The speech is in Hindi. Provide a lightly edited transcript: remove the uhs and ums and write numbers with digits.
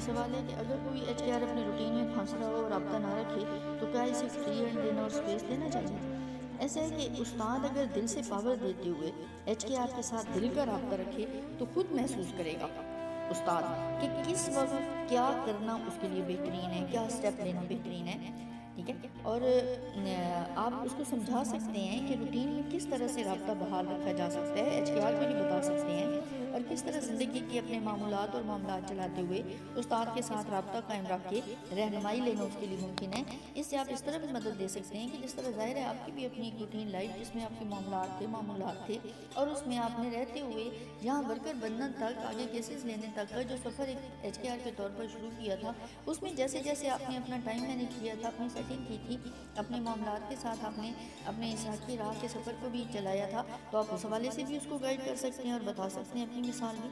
सवाल है कि अगर कोई एचकेआर अपने रूटीन में फंस रहा हो और रब्ता ना रखे तो क्या इसे फ्री हैंड देना और स्पेस देना चाहिए? ऐसा है कि उस्ताद अगर दिल से पावर देते हुए एचकेआर के साथ दिल का रब्ता रखे तो खुद महसूस करेगा उस्ताद कि किस वक्त क्या करना उसके लिए बेहतरीन है, क्या स्टेप लेना बेहतरीन है। ठीक है, और आप उसको समझा सकते हैं कि रूटीन में किस तरह से राब्ता बहाल रखा जा सकता है, एचकेआर भी बता सकते हैं, और किस तरह ज़िंदगी के अपने मामूलात और मामलात चलाते हुए उस्ताद के साथ राब्ता कायम रख के रहनुमाई लेना उसके लिए मुमकिन है। इससे आप इस तरह भी मदद दे सकते हैं कि जिस तरह ज़ाहिर है आपकी भी अपनी एक रूटीन लाइफ जिसमें आपके मामूलात थे और उसमें आपने रहते हुए यहाँ वर्कर बनने तक, आगे केसेस लेने तक का जो सफ़र एक एचकेआर के तौर पर शुरू किया था, उसमें जैसे जैसे आपने अपना टाइम मैनेज किया था, अपनी सेटिंग की थी, अपने मामलात के साथ आपने अपने इस्लाह की राह के सफ़र को भी चलाया था, तो आप उस हवाले से भी उसको गाइड कर सकते हैं और बता सकते हैं अपनी मिसाल भी।